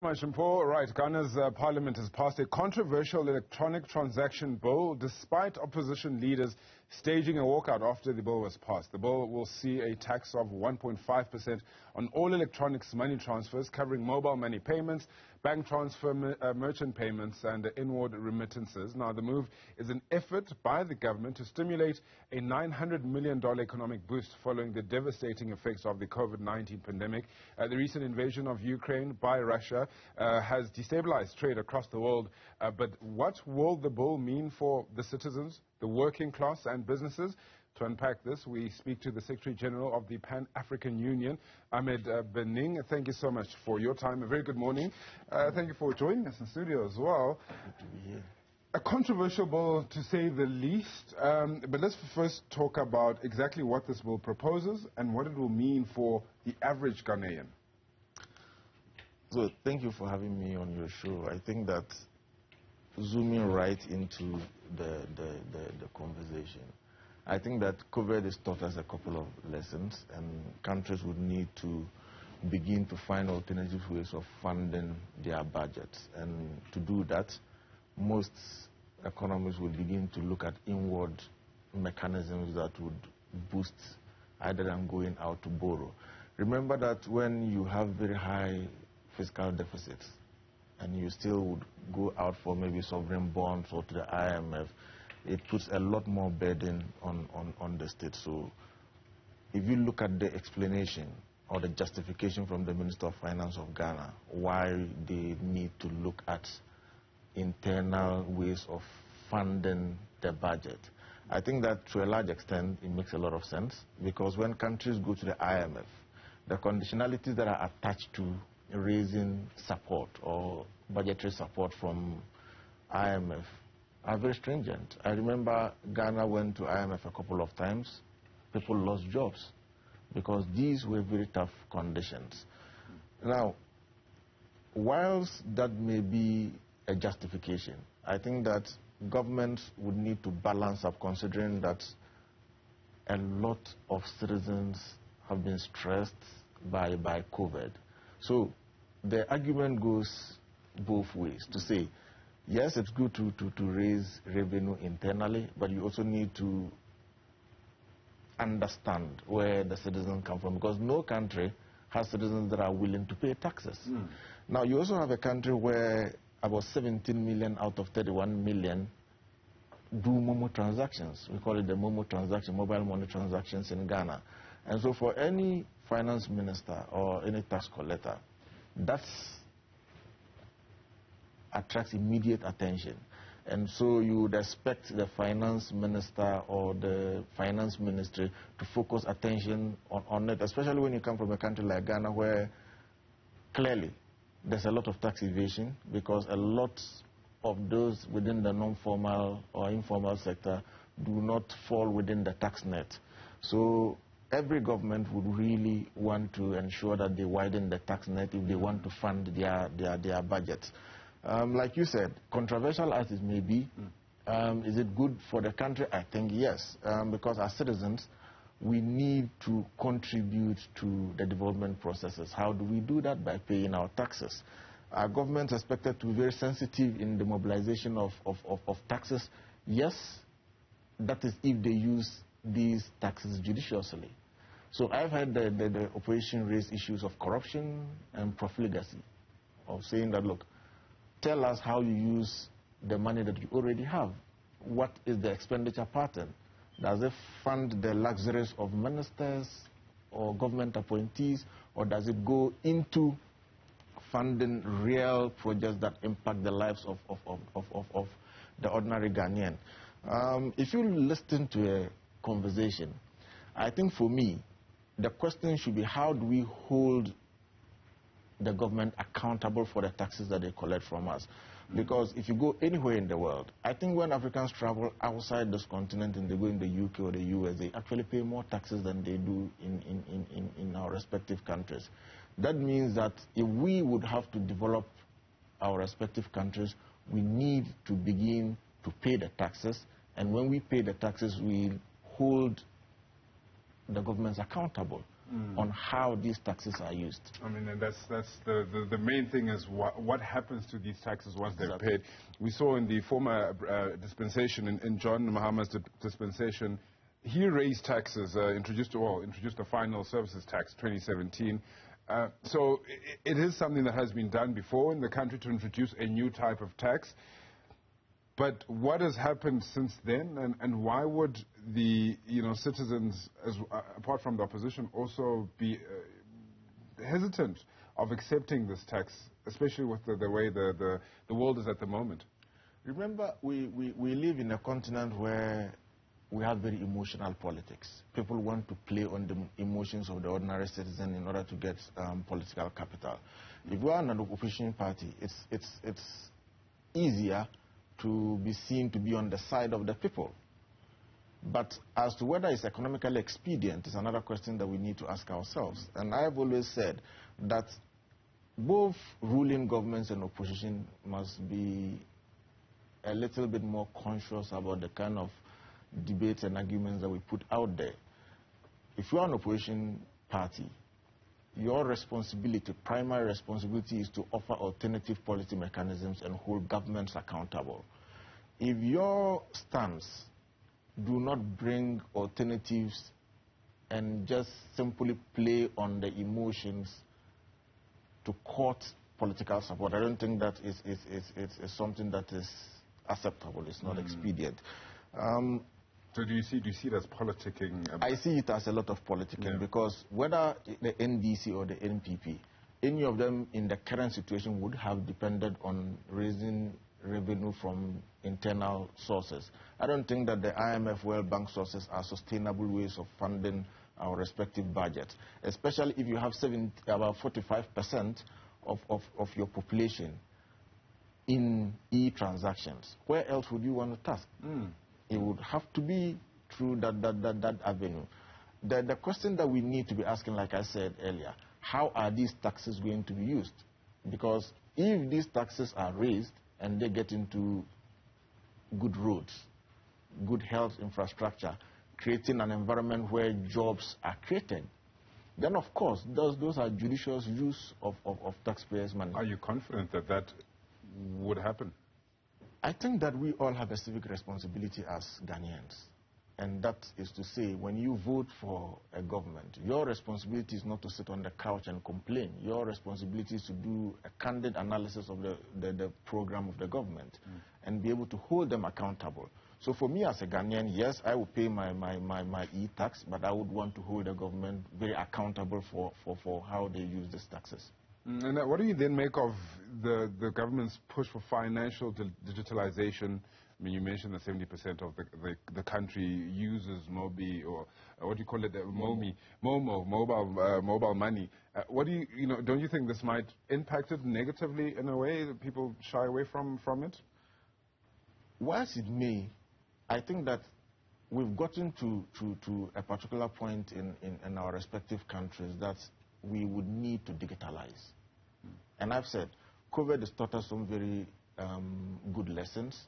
Much, Paul. Right, Ghana's parliament has passed a controversial electronic transaction bill despite opposition leaders staging a walkout after the bill was passed. The bill will see a tax of 1.5% on all electronics money transfers covering mobile money payments, bank transfer, merchant payments and inward remittances. Now, the move is an effort by the government to stimulate a $900 million economic boost following the devastating effects of the COVID-19 pandemic. The recent invasion of Ukraine by Russia has destabilized trade across the world. But what will the bill mean for the citizens, the working class and businesses? To unpack this, we speak to the Secretary General of the Pan-African Union, Ahmed Bening. Thank you so much for your time. A very good morning. Thank you for joining us in studio as well. Good to be here. A controversial bill, to say the least. But let's first talk about exactly what this bill proposes and what it will mean for the average Ghanaian. So thank you for having me on your show. I think that zooming right into the conversation, I think that COVID has taught us a couple of lessons, and countries would need to begin to find alternative ways of funding their budgets. And to do that, most economies will begin to look at inward mechanisms that would boost either than going out to borrow. Remember that when you have very high fiscal deficits and you still would go out for maybe sovereign bonds or to the IMF, it puts a lot more burden on the state. So if you look at the explanation or the justification from the Minister of Finance of Ghana why they need to look at internal ways of funding the budget, I think that to a large extent it makes a lot of sense, because when countries go to the IMF, the conditionalities that are attached to raising support or budgetary support from IMF are very stringent. I remember Ghana went to IMF a couple of times. People lost jobs because these were very tough conditions. Now, whilst that may be a justification, I think that governments would need to balance up, considering that a lot of citizens have been stressed by COVID. So the argument goes both ways to say, yes, it's good to raise revenue internally, but you also need to understand where the citizens come from, because no country has citizens that are willing to pay taxes. Now, you also have a country where about 17 million out of 31 million do MOMO transactions. We call it the MOMO transaction, mobile money transactions in Ghana. And so for any finance minister or any tax collector, that attracts immediate attention. And so you would expect the finance minister or the finance ministry to focus attention on it, especially when you come from a country like Ghana, where clearly there's a lot of tax evasion, because a lot of those within the non-formal or informal sector do not fall within the tax net. So every government would really want to ensure that they widen the tax net if they want to fund their budgets. Like you said, controversial as it may be, is it good for the country? I think yes, because as citizens, we need to contribute to the development processes. How do we do that? By paying our taxes. Our government is expected to be very sensitive in the mobilization of taxes. Yes, that is if they use these taxes judiciously. So I've had the opposition raise issues of corruption and profligacy, of saying that, look, tell us how you use the money that you already have. What is the expenditure pattern? Does it fund the luxuries of ministers or government appointees, or does it go into funding real projects that impact the lives of the ordinary Ghanaian? If you listen to a conversation, I think for me, the question should be, how do we hold the government accountable for the taxes that they collect from us? Because if you go anywhere in the world, I think when Africans travel outside this continent and they go in the UK or the US, they actually pay more taxes than they do in our respective countries. That means that if we would have to develop our respective countries, we need to begin to pay the taxes. And when we pay the taxes, we hold the governments accountable on how these taxes are used. I mean, and that's the main thing is what happens to these taxes once they're paid. We saw in the former dispensation, in John Mahama's dispensation, he raised taxes, introduced the final services tax 2017. So it is something that has been done before in the country to introduce a new type of tax. But what has happened since then, and why would the citizens, apart from the opposition, also be hesitant of accepting this tax, especially with the way the world is at the moment? Remember, we live in a continent where we have very emotional politics. People want to play on the emotions of the ordinary citizen in order to get political capital. If we are an opposition party, it's easier to be seen to be on the side of the people. But as to whether it's economically expedient is another question that we need to ask ourselves. And I have always said that both ruling governments and opposition must be a little bit more conscious about the kind of debates and arguments that we put out there. If you are an opposition party, your responsibility, primary responsibility, is to offer alternative policy mechanisms and hold governments accountable. If your stance do not bring alternatives and just simply play on the emotions to court political support, I don't think that is something that is acceptable. It's not expedient. So do you see it as politicking? I see it as a lot of politicking, because whether the NDC or the NPP, any of them in the current situation would have depended on raising revenue from internal sources. I don't think that the IMF, World Bank sources are sustainable ways of funding our respective budgets, especially if you have about 45% of your population in e-transactions. Where else would you want to tax? It would have to be through that avenue. The question that we need to be asking, like I said earlier, how are these taxes going to be used? Because if these taxes are raised and they get into good roads, good health infrastructure, creating an environment where jobs are created, then of course those are judicious use of taxpayers' money. Are you confident that that would happen? I think that we all have a civic responsibility as Ghanaians. And that is to say, when you vote for a government, your responsibility is not to sit on the couch and complain. Your responsibility is to do a candid analysis of the program of the government and be able to hold them accountable. So for me as a Ghanaian, yes, I will pay my e-tax, but I would want to hold the government very accountable for how they use these taxes. And what do you then make of the government's push for financial digitalization? I mean, you mentioned that 70% of the country uses Mobi, or what do you call it, mobile money. What do don't you think this might impact it negatively in a way that people shy away from it? Whilst it may, I think that we've gotten to a particular point in our respective countries that we would need to digitalize. And I've said, COVID has taught us some very good lessons.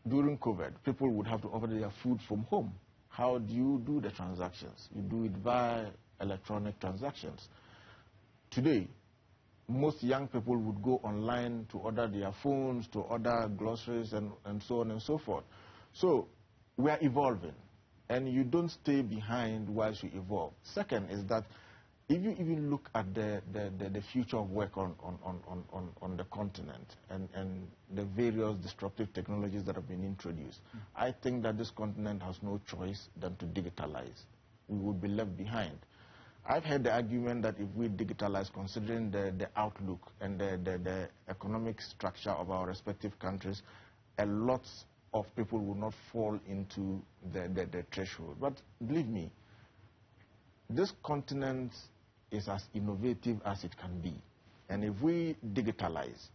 During COVID, people would have to order their food from home. How do you do the transactions? You do it via electronic transactions. Today, most young people would go online to order their phones, to order groceries, and so on and so forth. So we are evolving, and you don't stay behind whilst you evolve. Second is that if you even look at the future of work on the continent and the various disruptive technologies that have been introduced, I think that this continent has no choice than to digitalize. We would be left behind. I've heard the argument that if we digitalize, considering the outlook and the economic structure of our respective countries, a lot of people will not fall into the threshold. But believe me, this continent is as innovative as it can be. And if we digitalize,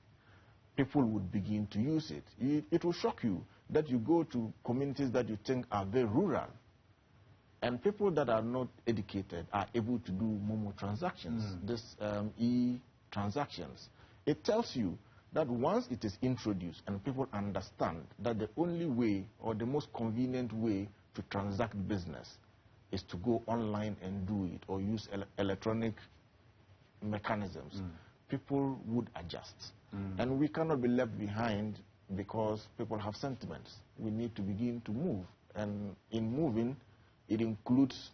people would begin to use it. It will shock you that you go to communities that you think are very rural, and people that are not educated are able to do Momo transactions, this e-transactions. It tells you that once it is introduced and people understand that the only way or the most convenient way to transact business is to go online and do it or use electronic mechanisms, people would adjust. And we cannot be left behind because people have sentiments. We need to begin to move. And in moving, it includes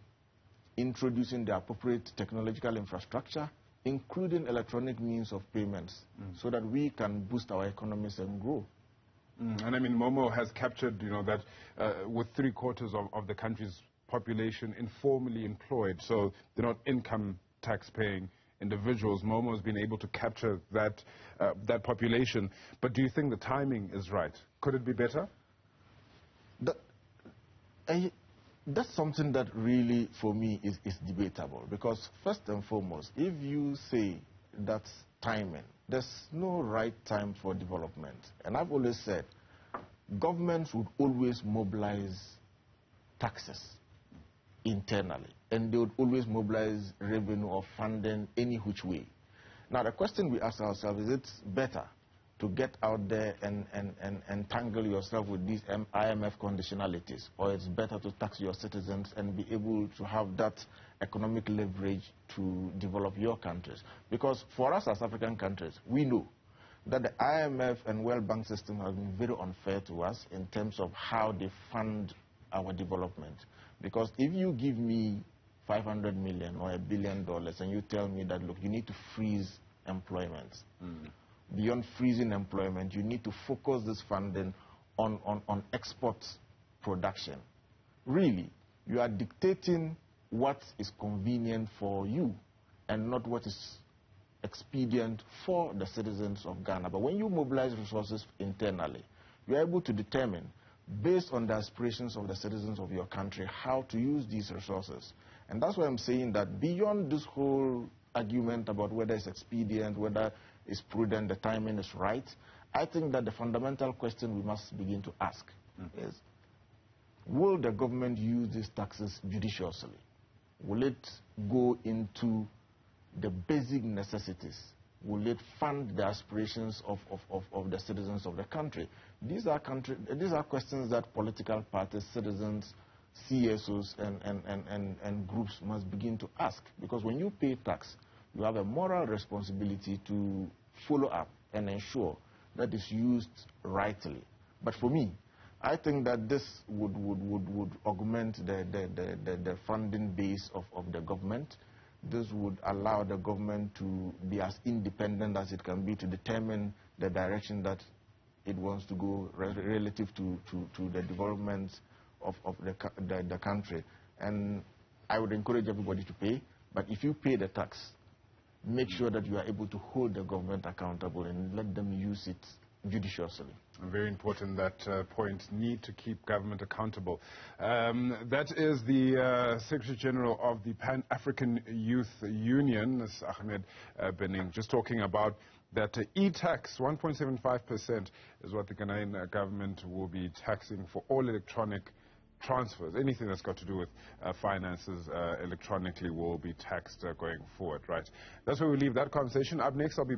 introducing the appropriate technological infrastructure, including electronic means of payments, so that we can boost our economies and grow. And I mean, Momo has captured, that with 3/4 of the country's population informally employed, so they're not income tax paying individuals. Momo has been able to capture that population. But do you think the timing is right? Could it be better? That's something that really, for me, is debatable. Because first and foremost, if you say that's timing, there's no right time for development. And I've always said, governments would always mobilize taxes internally. And they would always mobilize revenue or funding any which way. Now, the question we ask ourselves, is it better to get out there and tangle yourself with these IMF conditionalities, or it's better to tax your citizens and be able to have that economic leverage to develop your countries? Because for us as African countries, we know that the IMF and World Bank system have been very unfair to us in terms of how they fund our development. Because if you give me $500 million or $1 billion and you tell me that, look, you need to freeze employment, beyond freezing employment, you need to focus this funding on export production. Really, you are dictating what is convenient for you and not what is expedient for the citizens of Ghana. But when you mobilize resources internally, you are able to determine, based on the aspirations of the citizens of your country, how to use these resources. And that's why I'm saying that beyond this whole argument about whether it's expedient, whether it's prudent, the timing is right, I think that the fundamental question we must begin to ask is, will the government use these taxes judiciously? Will it go into the basic necessities? Will it fund the aspirations of the citizens of the country? These are questions that political parties, citizens, CSOs, and groups must begin to ask. Because when you pay tax, you have a moral responsibility to follow up and ensure that it's used rightly. But for me, I think that this would augment the funding base of the government. This would allow the government to be as independent as it can be to determine the direction that it wants to go relative to the development of the country. And I would encourage everybody to pay, but if you pay the tax, make sure that you are able to hold the government accountable and let them use it judiciously. Very important, that point, need to keep government accountable. That is the Secretary General of the Pan-African Youth Union, Ahmed Bening, just talking about that e-tax, 1.75% is what the Ghanaian government will be taxing for all electronic transfers. Anything that's got to do with finances electronically will be taxed going forward, right? That's where we leave that conversation. Up next, I'll be